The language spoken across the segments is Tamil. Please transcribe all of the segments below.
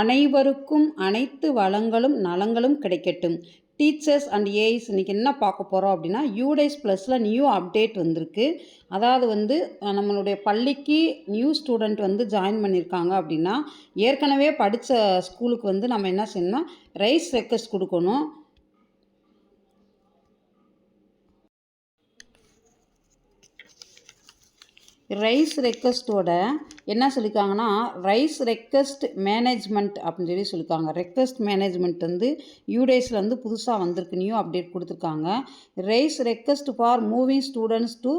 அனைவருக்கும் அனைத்து வளங்களும் நலங்களும் கிடைக்கட்டும். டீச்சர்ஸ் அண்ட் ஏஐஸ் இன்றைக்கி என்ன பார்க்க போகிறோம் அப்படின்னா, யூடேஸ் ப்ளஸில் நியூ அப்டேட் வந்திருக்கு. அதாவது வந்து நம்மளுடைய பள்ளிக்கு நியூ ஸ்டூடெண்ட் வந்து ஜாயின் பண்ணியிருக்காங்க அப்படின்னா, ஏற்கனவே படித்த ஸ்கூலுக்கு வந்து நம்ம என்ன செய்யணும்னா ரைஸ் ரெக்வெஸ்ட் கொடுக்கணும். ரைஸ் ரெக்வெஸ்ட்டோட என்ன சொல்லியிருக்காங்கன்னா, ரைஸ் ரெக்வெஸ்ட் மேனேஜ்மெண்ட் அப்படின்னு சொல்லியிருக்காங்க. ரெக்வெஸ்ட் மேனேஜ்மெண்ட் வந்து யூடேஸில் வந்து புதுசாக வந்திருக்கு, நியூ அப்டேட் கொடுத்துருக்காங்க. Rice request for moving students to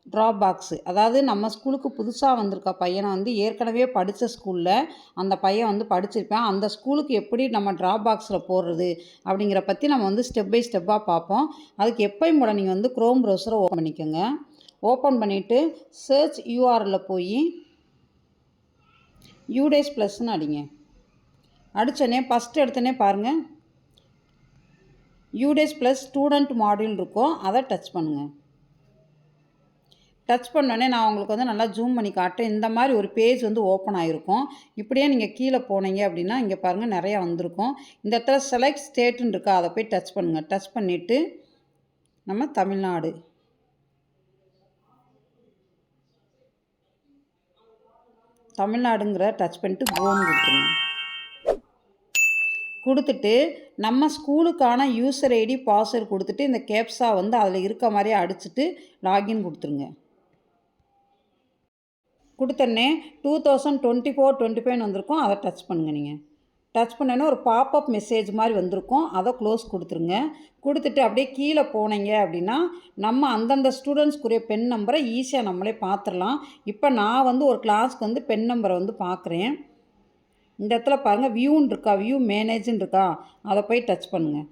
drop box. அதாவது நம்ம ஸ்கூலுக்கு புதுசாக வந்திருக்க பையனை வந்து ஏற்கனவே படித்த ஸ்கூலில் அந்த பையன் வந்து படிச்சிருப்பேன், அந்த ஸ்கூலுக்கு எப்படி நம்ம ட்ராப் பாக்ஸில் போடுறது அப்படிங்கிற பற்றி நம்ம வந்து ஸ்டெப் பை ஸ்டெப்பாக பார்ப்போம். அதுக்கு எப்பயும் போல நீங்கள் வந்து க்ரோம் ப்ரௌசரை ஓப்பன் பண்ணிக்கோங்க. ஓப்பன் பண்ணிவிட்டு சர்ச் யூஆரில் போய் யூடேஸ் ப்ளஸ்ன்னு அடிங்க. அடித்தோடனே ஃபஸ்ட்டு எடுத்தோடனே பாருங்கள், யூடேஸ் ப்ளஸ் ஸ்டூடெண்ட் மாடியூல் இருக்கும், அதை டச் பண்ணுங்கள். டச் பண்ணோடனே நான் உங்களுக்கு வந்து நல்லா ஜூம் பண்ணி காட்டுறேன். இந்த மாதிரி ஒரு பேஜ் வந்து ஓப்பன் ஆகிருக்கும். இப்படியே நீங்கள் கீழே போனீங்க அப்படின்னா இங்கே பாருங்கள் நிறையா வந்திருக்கும். இந்த இடத்துல செலக்ட் ஸ்டேட்டுன்னு இருக்கா, அதை போய் டச் பண்ணுங்கள். டச் பண்ணிவிட்டு நம்ம தமிழ்நாடுங்கிற டச் பண்ணிட்டு கோன்னு கொடுத்துருங்க. கொடுத்துட்டு நம்ம ஸ்கூலுக்கான யூசர் ஐடி பாஸ்வேர்டு கொடுத்துட்டு இந்த கேப்ஸா வந்து அதில் இருக்க மாதிரியே அடிச்சுட்டு லாகின் கொடுத்துருங்க. கொடுத்தோடனே 2024-25 வந்திருக்கும், அதை டச் பண்ணுங்கள். நீங்கள் டச் பண்ணோன்னே ஒரு பாப்அப் மெசேஜ் மாதிரி வந்திருக்கும், அதை க்ளோஸ் கொடுத்துருங்க. கொடுத்துட்டு அப்படியே கீழே போனீங்க அப்படின்னா நம்ம அந்தந்த ஸ்டூடெண்ட்ஸ்க்குரிய பென் நம்பரை ஈஸியாக நம்மளே பார்த்துடலாம். இப்போ நான் வந்து ஒரு கிளாஸ்க்கு வந்து பென் நம்பரை வந்து பார்க்குறேன். இந்த இடத்துல பாருங்கள் வியூன்னு இருக்கா, வியூ மேனேஜ்ன்னு இருக்கா, அதை போய் டச் பண்ணுங்கள்.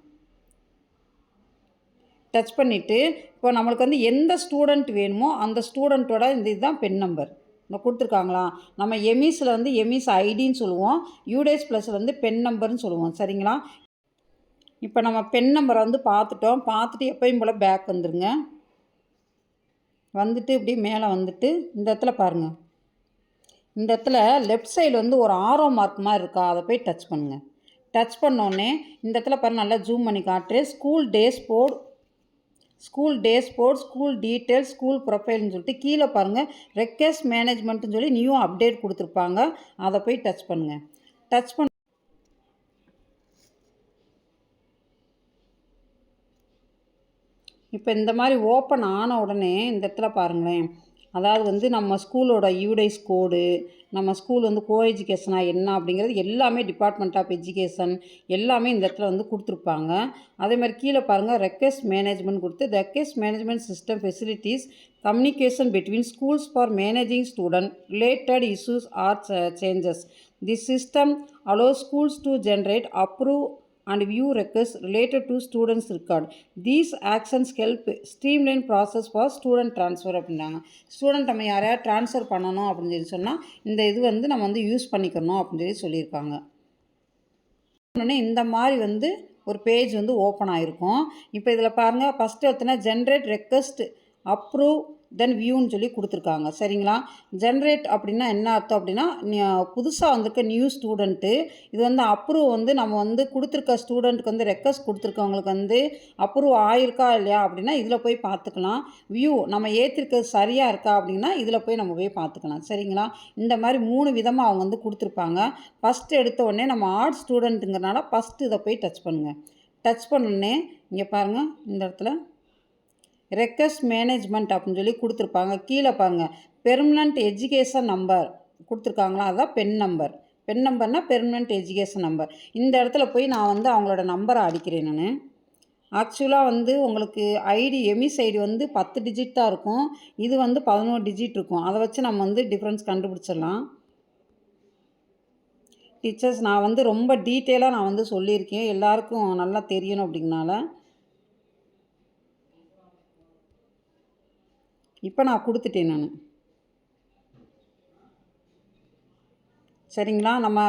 டச் பண்ணிவிட்டு இப்போ நம்மளுக்கு வந்து எந்த ஸ்டூடெண்ட் வேணுமோ அந்த ஸ்டூடெண்ட்டோட இந்த இதுதான் பென் நம்பர் கொடுத்துருக்காங்களா. நம்ம எமிஸில் வந்து எமிஸ் ஐடின்னு சொல்லுவோம், யூடேஸ் ப்ளஸில் வந்து பென் நம்பர்னு சொல்லுவோம். சரிங்களா, இப்போ நம்ம பென் நம்பரை வந்து பார்த்துட்டோம். பார்த்துட்டு எப்பயும் போல் பேக் வந்துடுங்க. வந்துட்டு இப்படி மேலே வந்துட்டு இந்த இடத்துல பாருங்கள், இந்த இடத்துல லெஃப்ட் சைடு வந்து ஒரு ஆரோ மார்க் மாதிரி இருக்கா, அதை போய் டச் பண்ணுங்கள். டச் பண்ணோடனே இந்த இடத்துல பாருங்கள், நல்லா ஜூம் பண்ணி காட்டுறேன். School dashboard, school details, school ப்ரொஃபைல்னு சொல்லிட்டு கீழே பாருங்கள் ரெக்வெஸ்ட் மேனேஜ்மெண்ட்டுன்னு சொல்லி நியூ அப்டேட் கொடுத்துருப்பாங்க, அதை போய் டச் பண்ணுங்கள். டச் பண்ண இப்போ இந்த மாதிரி ஓப்பன் ஆன உடனே இந்த இடத்துல பாருங்களேன், அதாவது வந்து நம்ம ஸ்கூலோட யூடைஸ் கோடு, நம்ம ஸ்கூல் வந்து கோ எஜுகேஷனாக என்ன அப்படிங்கிறது எல்லாமே டிபார்ட்மெண்ட் ஆஃப் எஜுகேஷன் எல்லாமே இந்த இடத்துல வந்து கொடுத்துருப்பாங்க. அதே மாதிரி கீழே பாருங்கள் ரெக்வெஸ்ட் மேனேஜ்மெண்ட் கொடுத்து request management system facilities communication between schools for managing student related issues or changes. The system allows schools to generate approve and view requests related to students record. These actions help streamline process for student transfer அப்படின்னாங்க. ஸ்டூடெண்ட் நம்ம யாரையாவது ட்ரான்ஸ்ஃபர் பண்ணணும் அப்படின்னு சொல்லி சொன்னால் இந்த இது வந்து நம்ம வந்து யூஸ் பண்ணிக்கணும் அப்படின்னு சொல்லி சொல்லியிருக்காங்க. இந்த மாதிரி வந்து ஒரு பேஜ் வந்து ஓப்பன் ஆகிருக்கும். இப்போ இதில் பாருங்கள், ஃபஸ்ட்டு எடுத்தோன்னா ஜென்ரேட் ரெக்வெஸ்ட் அப்ரூவ் தென் வியூன்னு சொல்லி கொடுத்துருக்காங்க. சரிங்களா, ஜென்ரேட் அப்படின்னா என்ன அர்த்தம் அப்படின்னா, புதுசாக வந்திருக்க நியூ ஸ்டூடெண்ட்டு இது வந்து அப்ரூவ் வந்து நம்ம வந்து கொடுத்துருக்க ஸ்டூடெண்ட்டுக்கு வந்து ரெக்வெஸ்ட் கொடுத்துருக்கவங்களுக்கு வந்து அப்ரூவ் ஆகிருக்கா இல்லையா அப்படின்னா இதில் போய் பார்த்துக்கலாம். வியூ நம்ம ஏற்றிருக்கிறது சரியாக இருக்கா அப்படின்னா இதில் போய் நம்ம போய் பார்த்துக்கலாம். சரிங்களா, இந்த மாதிரி 3 விதமாக அவங்க வந்து கொடுத்துருப்பாங்க. ஃபஸ்ட்டு எடுத்த உடனே நம்ம ஆர்ட் ஸ்டூடெண்ட்டுங்கிறனால ஃபஸ்ட்டு இதை போய் டச் பண்ணுங்கள். டச் பண்ணோடனே இங்கே பாருங்கள், இந்த இடத்துல ரெக்வெஸ்ட் மேனேஜ்மெண்ட் அப்படின்னு சொல்லி கொடுத்துருப்பாங்க. கீழே பாருங்கள் பெர்மனண்ட் எஜுகேஷன் நம்பர் கொடுத்துருக்காங்களா, அதுதான் பென் நம்பர். பென் நம்பர்னால் பெர்மனண்ட் எஜுகேஷன் நம்பர். இந்த இடத்துல போய் நான் வந்து அவங்களோட நம்பரை அடிக்கிறேன். நான் ஆக்சுவலாக வந்து உங்களுக்கு ஐடி எமிஸ் ஐடி வந்து 10 டிஜிட் தான் இருக்கும், இது வந்து 11 டிஜிட் இருக்கும். அதை வச்சு நம்ம வந்து டிஃப்ரென்ஸ் கண்டுபிடிச்சிடலாம். டீச்சர்ஸ் நான் வந்து ரொம்ப டீட்டெயிலாக நான் வந்து சொல்லியிருக்கேன், எல்லாருக்கும் நல்லா தெரியணும் அப்படிங்கனால. இப்போ நான் கொடுத்துட்டேன் நான். சரிங்களா, நம்ம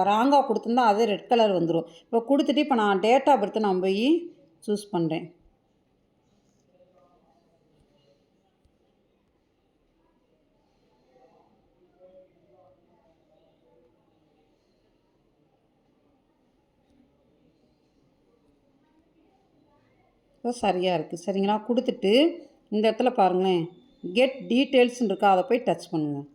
ராங்காக கொடுத்துருந்தா அதே ரெட் கலர் வந்துடும். இப்போ கொடுத்துட்டு இப்போ நான் டேட் ஆஃப் பர்த் நான் போய் சூஸ் பண்ணுறேன். இப்போ சரியாக இருக்குது. சரிங்களா? கொடுத்துட்டு இந்த இடத்துல பாருங்களேன், கெட் டீட்டெயில்ஸ்னு இருக்கா, அதை போய் டச் பண்ணுங்கள்.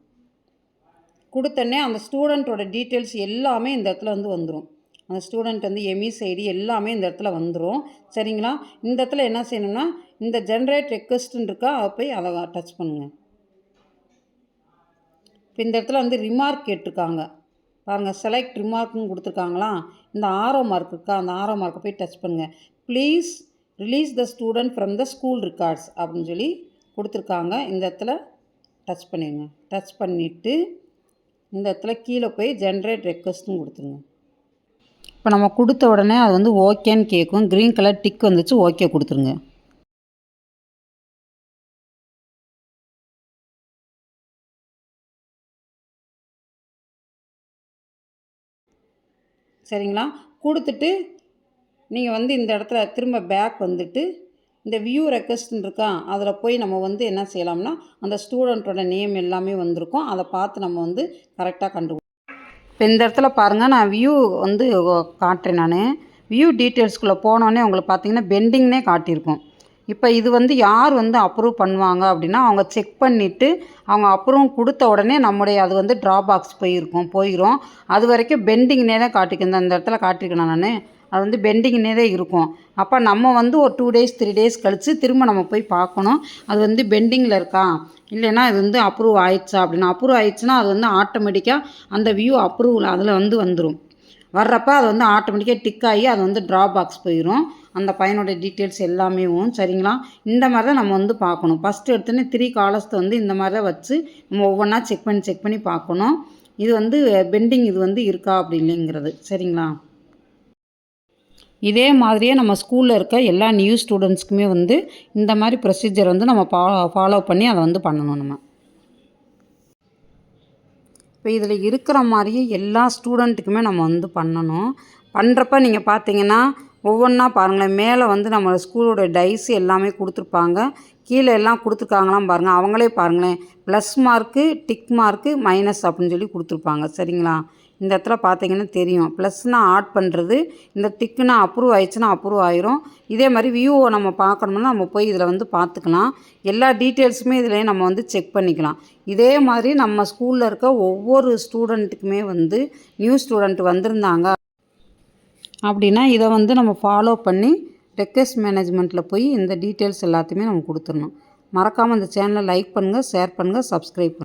கொடுத்தோடனே அந்த ஸ்டூடெண்ட்டோட டீட்டெயில்ஸ் எல்லாமே இந்த இடத்துல வந்து வந்துடும். அந்த ஸ்டூடெண்ட் வந்து எம்இஸ் ஐடி எல்லாமே இந்த இடத்துல வந்துடும். சரிங்களா? இந்த இடத்துல என்ன செய்யணும்னா, இந்த ஜென்ரேட் ரெக்வெஸ்ட்டுன்னு இருக்கா, அதை போய் அதை டச் பண்ணுங்கள். இப்போ இந்த இடத்துல வந்து ரிமார்க் கேட்டிருக்காங்க பாருங்கள், செலக்ட் ரிமார்க்குன்னு கொடுத்துருக்காங்களா, இந்த ஆரோ மார்க் இருக்கா, அந்த ஆரோ மார்க்கை போய் டச் பண்ணுங்கள். Please release the student from the school records அப்படின்னு சொல்லி கொடுத்துருக்காங்க. இந்த இடத்துல டச் பண்ணிடுங்க. டச் பண்ணிவிட்டு இந்த இடத்துல கீழே போய் ஜென்ரேட் ரெக்வெஸ்ட்னு கொடுத்துருங்க. இப்போ நம்ம கொடுத்த உடனே அது வந்து ஓகேன்னு கேட்கும். க்ரீன் கலர் டிக் வந்துச்சு, ஓகே கொடுத்துருங்க. சரிங்களா? கொடுத்துட்டு நீங்கள் வந்து இந்த இடத்துல திரும்ப பேக் வந்துட்டு இந்த வியூ ரெக்வெஸ்ட்னு இருக்கா, அதில் போய் நம்ம வந்து என்ன செய்யலாம்னா, அந்த ஸ்டூடெண்ட்டோட நேம் எல்லாமே வந்திருக்கும். அதை பார்த்து நம்ம வந்து கரெக்டாக கண்டுபிடிக்கணும். இப்போ இந்த இடத்துல பாருங்கள், நான் வியூ வந்து காட்டுறேன். நான் வியூ டீட்டெயில்ஸ்குள்ளே போனோடனே உங்களுக்கு பார்த்தீங்கன்னா பெண்டிங்னே காட்டியிருக்கும். இப்போ இது வந்து யார் வந்து அப்ரூவ் பண்ணுவாங்க அப்படின்னா, அவங்க செக் பண்ணிவிட்டு அவங்க அப்ரூவ் கொடுத்த உடனே நம்முடைய அது வந்து ட்ராபாக்ஸ் போயிடும். அது வரைக்கும் பெண்டிங்னே தான் காட்டிக்கும். இந்த இடத்துல காட்டியிருக்கேன் நான். அது வந்து பெண்டிங்னே தான் இருக்கும். அப்போ நம்ம வந்து ஒரு 2 days 3 days கழித்து திரும்ப நம்ம போய் பார்க்கணும், அது வந்து பெண்டிங்கில் இருக்கா, இல்லைன்னா இது வந்து அப்ரூவ் ஆயிடுச்சா அப்படின்னா. அப்ரூவ் ஆயிடுச்சுன்னா அது வந்து ஆட்டோமேட்டிக்காக அந்த வியூ அப்ரூவல் அதில் வந்து வந்துடும். வர்றப்போ அது வந்து ஆட்டோமேட்டிக்காக டிக் ஆகி அது வந்து ட்ராபாக்ஸ் போயிடும், அந்த பையனோட டீட்டெயில்ஸ் எல்லாமே. சரிங்களா? இந்த மாதிரி தான் நம்ம வந்து பார்க்கணும். ஃபஸ்ட்டு எடுத்தோன்னே 3 காலத்தை வந்து இந்த மாதிரி தான் வச்சு நம்ம ஒவ்வொன்றா செக் பண்ணி பார்க்கணும். இது வந்து பெண்டிங் இது வந்து இருக்கா அப்படி இல்லைங்கிறது. சரிங்களா? இதே மாதிரியே நம்ம ஸ்கூலில் இருக்க எல்லா நியூ ஸ்டூடெண்ட்ஸ்க்குமே வந்து இந்த மாதிரி ப்ரொசீஜர் வந்து நம்ம ஃபாலோ பண்ணி அதை வந்து பண்ணணும் நம்ம. இப்போ இதில் இருக்கிற மாதிரியே எல்லா ஸ்டூடெண்ட்டுக்குமே நம்ம வந்து பண்ணணும். பண்ணுறப்ப நீங்கள் பார்த்தீங்கன்னா ஒவ்வொன்றா பாருங்களேன், மேலே வந்து நம்ம ஸ்கூலோட டைஸ் எல்லாமே கொடுத்துருப்பாங்க, கீழே எல்லாம் கொடுத்துருக்காங்களாம் பாருங்கள். அவங்களே பாருங்களேன், plus mark, tick mark, minus அப்படின்னு சொல்லி கொடுத்துருப்பாங்க. சரிங்களா? இந்த இடத்துல பார்த்தீங்கன்னா தெரியும், ப்ளஸ்னால் ஆட் பண்ணுறது, இந்த டிக்குனா அப்ரூவ் ஆயிடுச்சுன்னா அப்ரூவ் ஆயிரும். இதே மாதிரி வியூவை நம்ம பார்க்கணும்னா நம்ம போய் இதில் வந்து பார்த்துக்கலாம். எல்லா டீட்டெயில்ஸுமே இதில் நம்ம வந்து செக் பண்ணிக்கலாம். இதே மாதிரி நம்ம ஸ்கூலில் இருக்க ஒவ்வொரு ஸ்டூடெண்ட்டுக்குமே வந்து நியூ ஸ்டூடெண்ட் வந்திருந்தாங்க அப்படின்னா இதை வந்து நம்ம ஃபாலோ பண்ணி ரெக்வெஸ்ட் மேனேஜ்மெண்ட்டில் போய் இந்த டீட்டெயில்ஸ் எல்லாத்தையுமே நம்ம கொடுத்துடணும். மறக்காமல் இந்த சேனலை லைக் பண்ணுங்கள், ஷேர் பண்ணுங்கள், சப்ஸ்கிரைப் பண்ணுங்கள்.